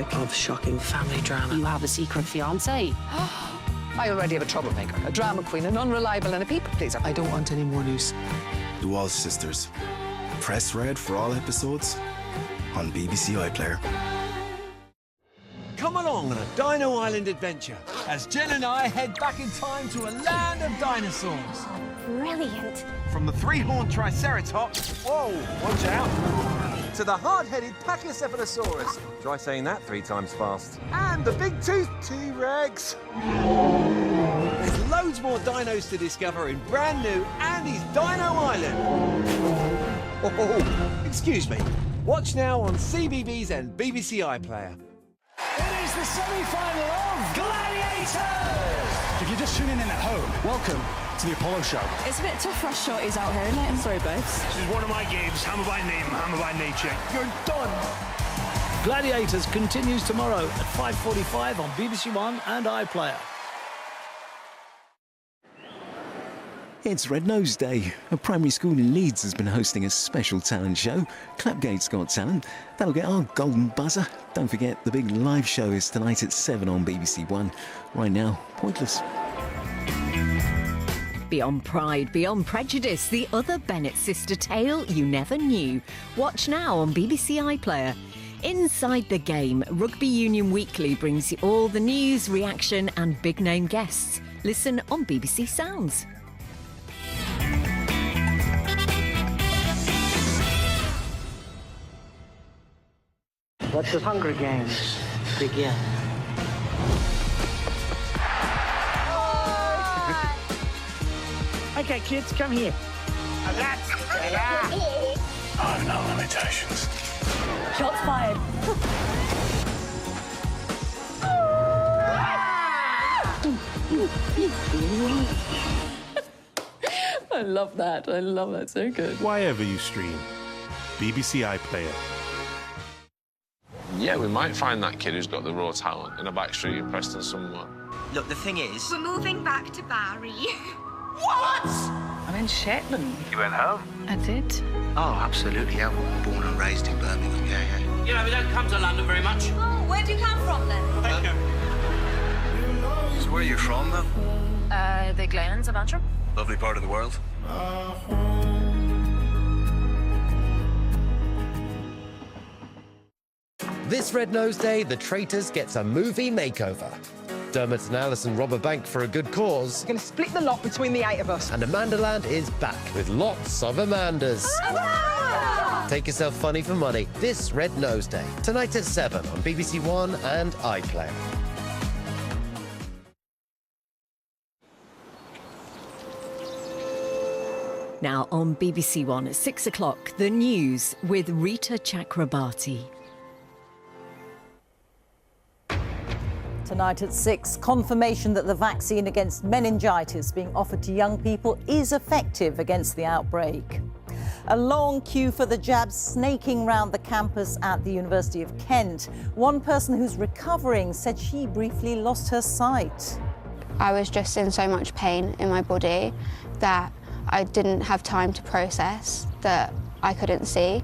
topic of shocking family drama. You have a secret fiancé. I already have a troublemaker, a drama queen, an unreliable and a people pleaser. I don't want any more news. The Wall Sisters. Press red for all episodes on BBC iPlayer. Come along on a Dino Island adventure as Jill and I head back in time to a land of dinosaurs. Brilliant. From the three-horned Triceratops, whoa, watch out, to the hard-headed Pachycephalosaurus. Try saying that 3 times fast. And the big-toothed T-Rex. There's loads more dinos to discover in brand new Andy's Dino Island. Oh, excuse me. Watch now on CBeebies and BBC iPlayer. It is the semi-final of Gladiators! If you're just tuning in at home, welcome to the Apollo Show. It's a bit tough for us shorties out here, isn't it? I'm sorry, babes. This is one of my games, hammer by name, hammer by nature. You're done! Gladiators continues tomorrow at 5:45 on BBC One and iPlayer. It's Red Nose Day. A primary school in Leeds has been hosting a special talent show. Clapgate's Got Talent. That'll get our golden buzzer. Don't forget, the big live show is tonight at 7 on BBC One. Right now, Pointless. Beyond Pride, Beyond Prejudice, the other Bennett sister tale you never knew. Watch now on BBC iPlayer. Inside the Game, Rugby Union Weekly brings you all the news, reaction and big-name guests. Listen on BBC Sounds. Let the Hunger Games begin. Okay, kids, come here. I've no limitations. Shots fired. I love that. I love that. So good. Wherever you stream, BBC iPlayer. Yeah, we might find that kid who's got the raw talent in a back street in Preston somewhere. Look, the thing is... We're moving back to Barry. What? I'm in Shetland. You went home? I did. Oh, absolutely, yeah. Born and raised in Birmingham, yeah. You know, we don't come to London very much. Oh, where do you come from then? Thank you. So where are you from, then? The Glenns of Antrim. Lovely part of the world. This Red Nose Day, The Traitors gets a movie makeover. Dermot and Alison rob a bank for a good cause. We're going to split the lot between the 8 of us. And Amandaland is back with lots of Amandas. Take yourself funny for money this Red Nose Day. Tonight at 7 on BBC One and iPlayer. Now on BBC One at 6 o'clock, the news with Rita Chakrabarti. Tonight at 6, confirmation that the vaccine against meningitis being offered to young people is effective against the outbreak. A long queue for the jabs snaking round the campus at the University of Kent. One person who's recovering said she briefly lost her sight. I was just in so much pain in my body that I didn't have time to process that I couldn't see.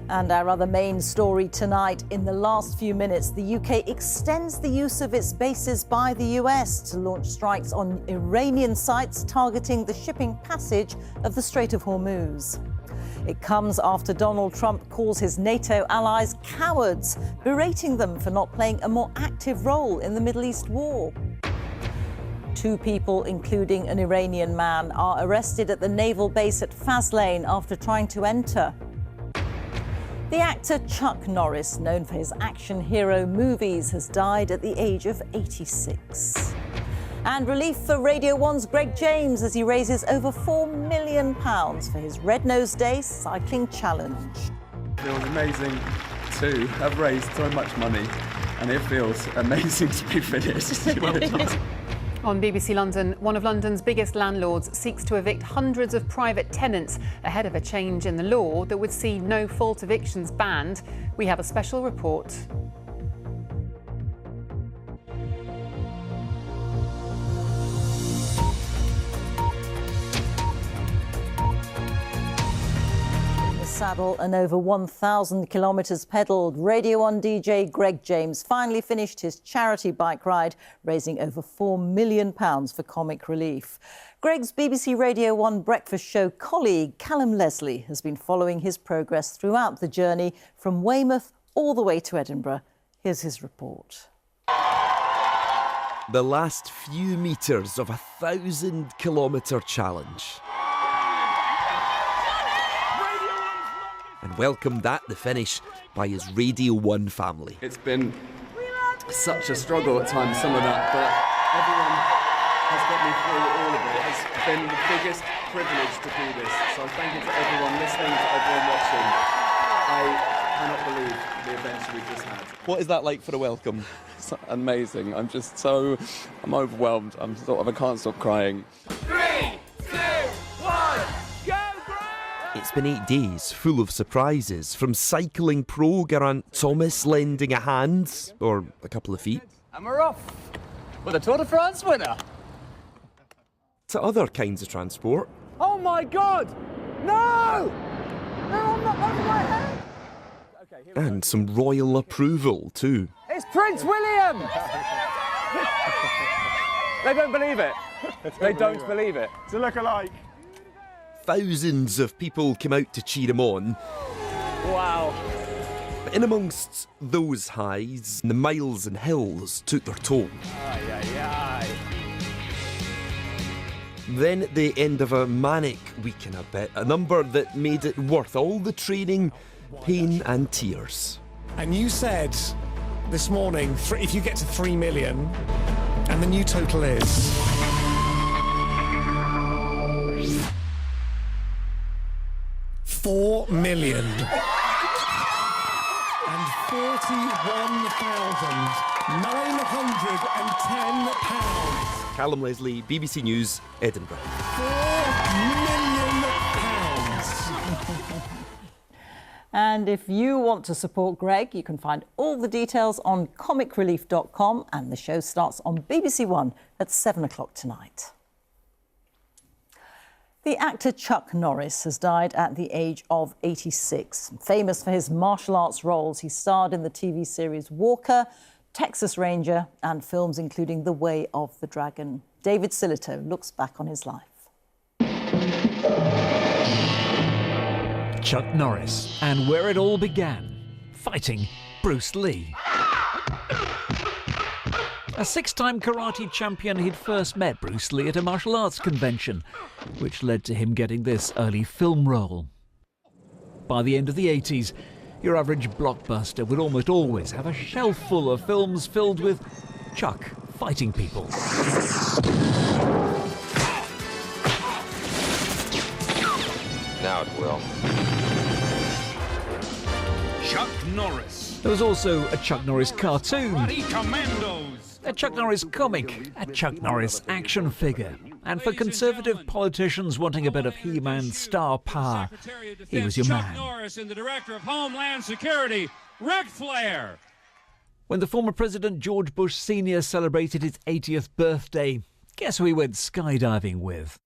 And our other main story tonight, in the last few minutes, the UK extends the use of its bases by the US to launch strikes on Iranian sites targeting the shipping passage of the Strait of Hormuz. It comes after Donald Trump calls his NATO allies cowards, berating them for not playing a more active role in the Middle East war. 2 people, including an Iranian man, are arrested at the naval base at Faslane after trying to enter. The actor Chuck Norris, known for his action hero movies, has died at the age of 86. And relief for Radio 1's Greg James as he raises over £4 million for his Red Nose Day cycling challenge. It feels amazing to have raised so much money, and it feels amazing to be finished. Well done. On BBC London, one of London's biggest landlords seeks to evict hundreds of private tenants ahead of a change in the law that would see no-fault evictions banned. We have a special report. saddle and over 1,000 kilometres pedalled, Radio 1 DJ Greg James finally finished his charity bike ride, raising over £4 million for comic relief. Greg's BBC Radio 1 breakfast show colleague Callum Leslie has been following his progress throughout the journey from Weymouth all the way to Edinburgh. Here's his report. The last few metres of a 1,000-kilometre challenge. And welcomed at the finish by his Radio 1 family. It's been such a struggle at times, some of that, but everyone has got me through all of it. It's been the biggest privilege to do this. So thank you to everyone listening, to everyone watching. I cannot believe the events we've just had. What is that like for the welcome? It's amazing. I'm overwhelmed. I can't stop crying. 3, 2, 1, go Greg! It's been 8 days full of surprises, from cycling pro Geraint Thomas lending a hand, or a couple of feet, And we're off with a Tour de France winner. to other kinds of transport. Oh my God! No! No, I'm not over my head! And some royal approval too. It's Prince William! They don't believe it. They don't believe it. It's a look-alike. Thousands of people came out to cheer him on. Wow. But in amongst those highs, the miles and hills took their toll. Aye, aye, aye. Then at the end of a manic week and a bit, a number that made it worth all the training, pain and tears. And you said this morning, if you get to 3 million, and the new total is... £4,041,910. Callum Leslie, BBC News, Edinburgh. £4 million. And if you want to support Greg, you can find all the details on comicrelief.com, and the show starts on BBC One at 7 o'clock tonight. The actor Chuck Norris has died at the age of 86. Famous for his martial arts roles, he starred in the TV series Walker, Texas Ranger and films including The Way of the Dragon. David Silito looks back on his life. Chuck Norris, and where it all began, fighting Bruce Lee. A 6-time karate champion, he'd first met Bruce Lee at a martial arts convention, which led to him getting this early film role. By the end of the 80s, your average blockbuster would almost always have a shelf full of films filled with Chuck fighting people. Now it will. Chuck Norris. There was also a Chuck Norris cartoon, a Chuck Norris comic, a Chuck Norris action figure. And for conservative politicians wanting a bit of He-Man star power, he was your man. Chuck Norris and the Director of Homeland Security, Ric Flair. When the former President George Bush Sr. celebrated his 80th birthday, guess who he went skydiving with?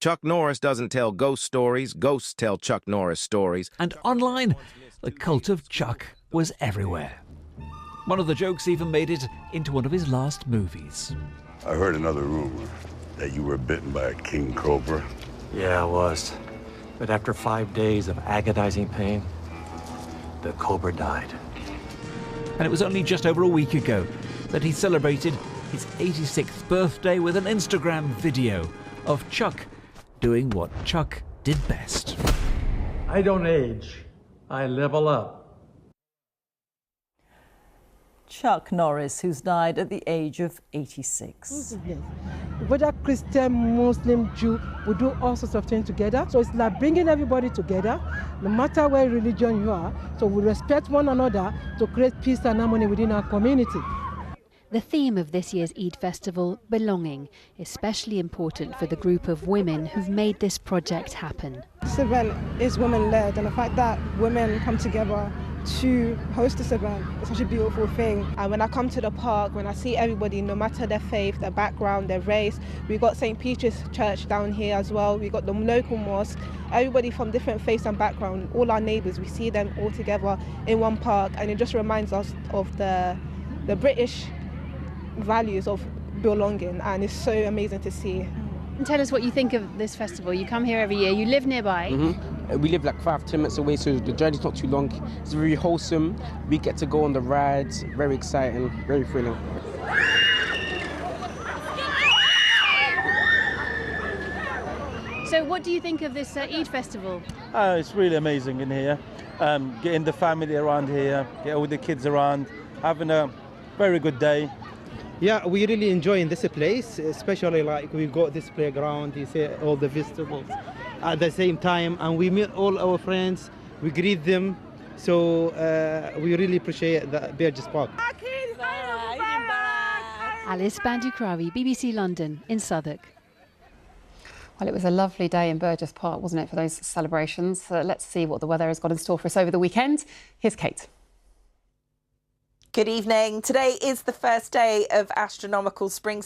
Chuck Norris doesn't tell ghost stories, ghosts tell Chuck Norris stories. And online, the cult of Chuck was everywhere. One of the jokes even made it into one of his last movies. I heard another rumor that you were bitten by a king cobra. Yeah, I was. But after 5 days of agonizing pain, the cobra died. And it was only just over a week ago that he celebrated his 86th birthday with an Instagram video of Chuck doing what Chuck did best. I don't age, I level up. Chuck Norris, who's died at the age of 86. Whether Christian, Muslim, Jew, we do all sorts of things together. So it's like bringing everybody together, no matter where religion you are. So we respect one another to create peace and harmony within our community. The theme of this year's Eid Festival, belonging, especially important for the group of women who've made this project happen. This event is women-led, and the fact that women come together to host this event. It's such a beautiful thing. And when I come to the park, when I see everybody, no matter their faith, their background, their race, we got St. Peter's Church down here as well. We got the local mosque. Everybody from different faiths and background, all our neighbours, we see them all together in one park, and it just reminds us of the British values of belonging, and it's so amazing to see. And tell us what you think of this festival. You come here every year, you live nearby. We live like 5-10 minutes away, so the journey's not too long. It's very wholesome. We get to go on the rides, very exciting, very thrilling. So what do you think of this Eid festival? It's really amazing in here. Getting the family around here, get all the kids around, having a very good day. Yeah, we really enjoying this place, especially like we got this playground, you see all the vegetables at the same time, and we meet all our friends, we greet them, so we really appreciate the Burgess Park. Alice Bandukrawi, BBC London in Southwark. Well, it was a lovely day in Burgess Park, wasn't it, for those celebrations? Let's see what the weather has got in store for us over the weekend. Here's Kate. Good evening. Today is the first day of astronomical spring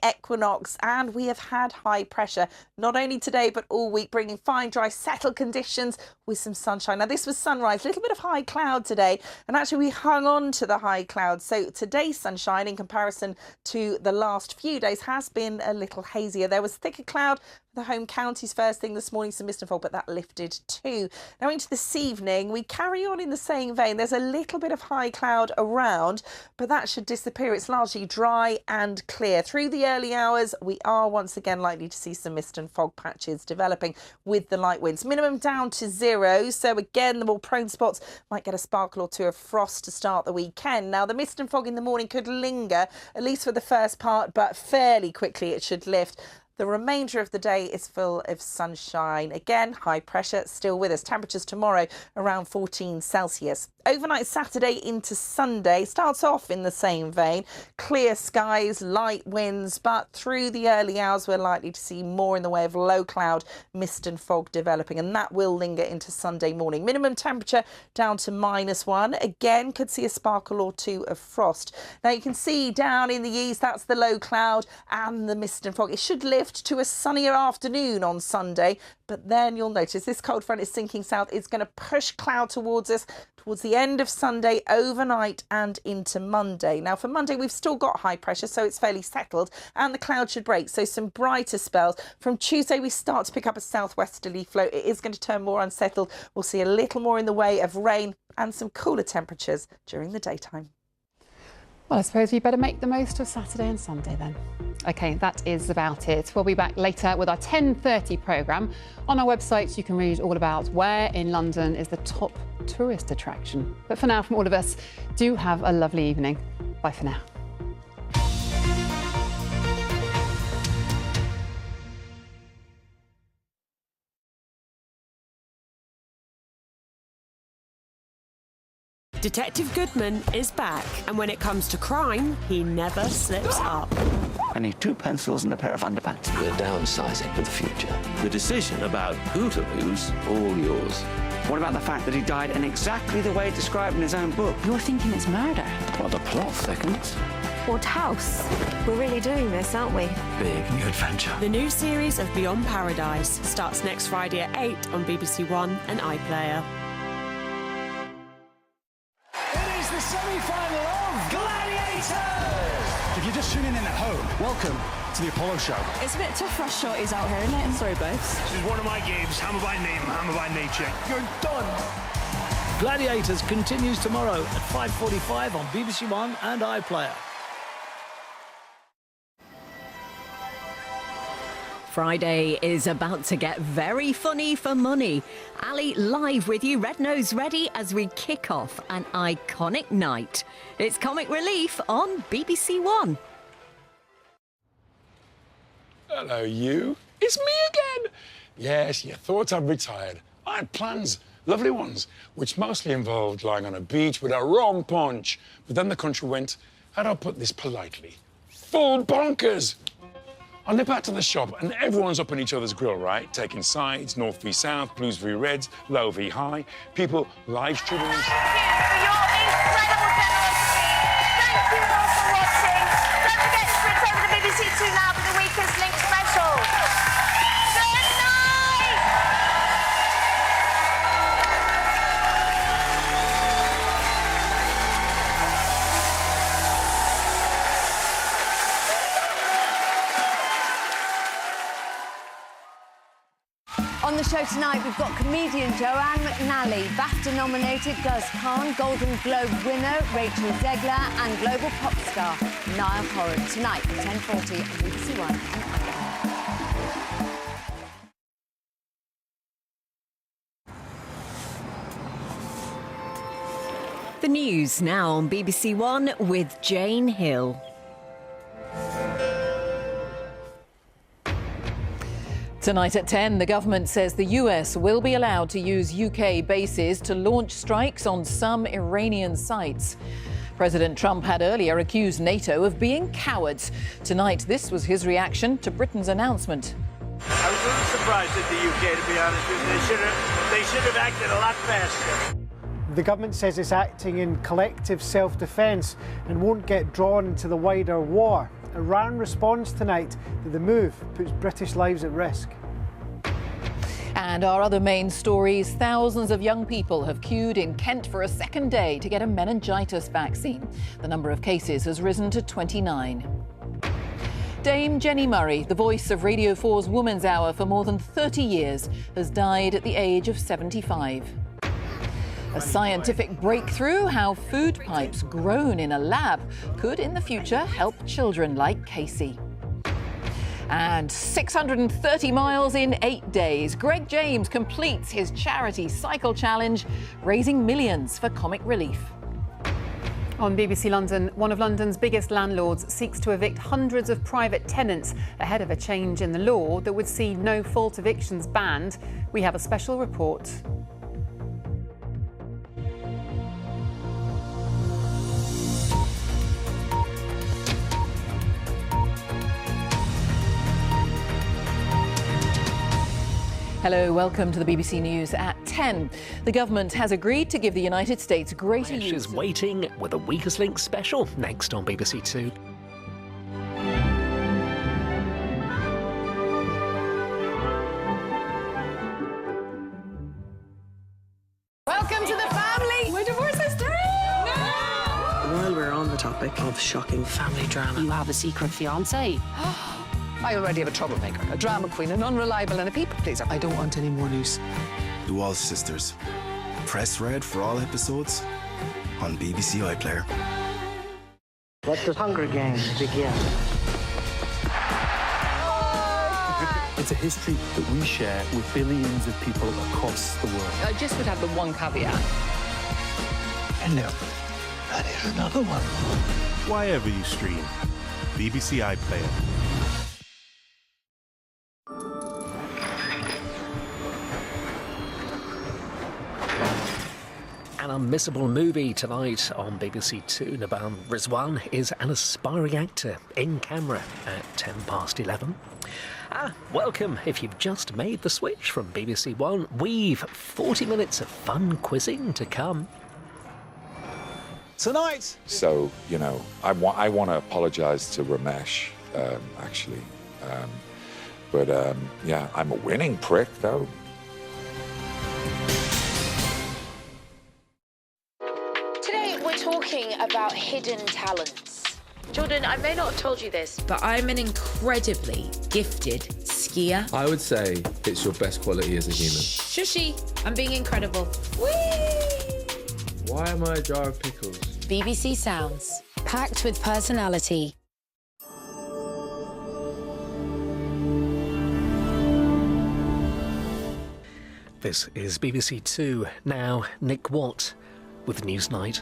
equinox, and we have had high pressure not only today but all week, bringing fine, dry, settled conditions with some sunshine. Now, this was sunrise, a little bit of high cloud today, and actually we hung on to the high cloud. So today's sunshine, in comparison to the last few days, has been a little hazier. There was thicker cloud the home counties first thing this morning, some mist and fog, but that lifted too. Now into this evening, we carry on in the same vein. There's a little bit of high cloud around, but that should disappear. It's largely dry and clear. Through the early hours, we are once again likely to see some mist and fog patches developing with the light winds. Minimum down to 0. So again, the more prone spots might get a sparkle or two of frost to start the weekend. Now, the mist and fog in the morning could linger, at least for the first part, but fairly quickly it should lift. The remainder of the day is full of sunshine. Again, high pressure still with us. Temperatures tomorrow around 14 Celsius. Overnight Saturday into Sunday starts off in the same vein. Clear skies, light winds, but through the early hours we're likely to see more in the way of low cloud, mist and fog developing, and that will linger into Sunday morning. Minimum temperature down to -1. Again, could see a sparkle or two of frost. Now you can see down in the east, that's the low cloud and the mist and fog. It should lift to a sunnier afternoon on Sunday, but then you'll notice this cold front is sinking south. It's going to push cloud towards us towards the end of Sunday, overnight and into Monday. Now for Monday, we've still got high pressure, so it's fairly settled, and the cloud should break, so some brighter spells. From Tuesday, we start to pick up a southwesterly flow. It is going to turn more unsettled. We'll see a little more in the way of rain and some cooler temperatures during the daytime. Well, I suppose we better make the most of Saturday and Sunday then. OK, that is about it. We'll be back later with our 10:30 programme. On our website, you can read all about where in London is the top tourist attraction. But for now, from all of us, do have a lovely evening. Bye for now. Detective Goodman is back, and when it comes to crime, he never slips up. I need 2 pencils and a pair of underpants. We're downsizing for the future. The decision about who to lose, all yours. What about the fact that he died in exactly the way described in his own book? You're thinking it's murder? Well, the plot thickens. What house? We're really doing this, aren't we? Big new adventure. The new series of Beyond Paradise starts next Friday at 8 on BBC One and iPlayer. The semi-final of Gladiators! If you're just tuning in at home, welcome to the Apollo Show. It's a bit tough for us shorties out here, isn't it? Sorry, babes. This is one of my games, hammer by name, hammer by nature. You're done! Gladiators continues tomorrow at 5:45 on BBC One and iPlayer. Friday is about to get very funny for money. Ali live with you, Red Nose ready as we kick off an iconic night. It's Comic Relief on BBC One. Hello, you. It's me again. Yes, you thought I'd retired. I had plans, lovely ones, which mostly involved lying on a beach with a rum punch. But then the country went, how do I put this politely? Full bonkers. I nip out to the shop and everyone's up on each other's grill, right? Taking sides, North v South, Blues v Reds, Low v High. People live streaming. Thank you for your incredible generosity. Thank you all for watching. Don't forget to switch over to BBC Two now for the Weakest Link special. Good night! On the show tonight, we've got comedian Joanne McNally, BAFTA-nominated Gus Khan, Golden Globe winner Rachel Zegler, and global pop star Niall Horan. Tonight at 10:40 on BBC One. The news now on BBC One with Jane Hill. Tonight at 10, the government says the US will be allowed to use UK bases to launch strikes on some Iranian sites. President Trump had earlier accused NATO of being cowards. Tonight, this was his reaction to Britain's announcement. I was a little surprised at the UK, to be honest with you. They should have acted a lot faster. The government says it's acting in collective self-defence and won't get drawn into the wider war. Iran responds tonight that the move puts British lives at risk. And our other main stories, thousands of young people have queued in Kent for a second day to get a meningitis vaccine. The number of cases has risen to 29. Dame Jenny Murray, the voice of Radio 4's Woman's Hour for more than 30 years, has died at the age of 75. A scientific breakthrough, how food pipes grown in a lab could in the future help children like Casey. And 630 miles in 8 days. Greg James completes his charity cycle challenge, raising millions for comic relief. On BBC London, one of London's biggest landlords seeks to evict hundreds of private tenants ahead of a change in the law that would see no-fault evictions banned. We have a special report. Hello, welcome to the BBC News at 10. The government has agreed to give the United States greater use. Is waiting with a Weakest Link special next on BBC Two. Welcome to the family. My divorce history. While we're on the topic of shocking family drama, You have a secret fiance. I already have a troublemaker, a drama queen, an unreliable and a people pleaser. I don't want any more news. The Wall Sisters. Press red for all episodes on BBC iPlayer. Let the Hunger Games begin. It's a history that we share with billions of people across the world. I just would have the one caveat. Hello. That is another one. Wherever you stream, BBC iPlayer. An unmissable movie tonight on BBC Two. Naban Rizwan is an aspiring actor in camera at 11:10. Welcome if you've just made the switch from BBC One. We've 40 minutes of fun quizzing to come. Tonight! So, you know, I want to apologise to Ramesh, actually. Yeah, I'm a winning prick, though. Talking about hidden talents. Jordan, I may not have told you this, but I'm an incredibly gifted skier. I would say it's your best quality as a human. Shushy, I'm being incredible. Whee! Why am I a jar of pickles? BBC Sounds, packed with personality. This is BBC Two. Now, Nick Watt with Newsnight.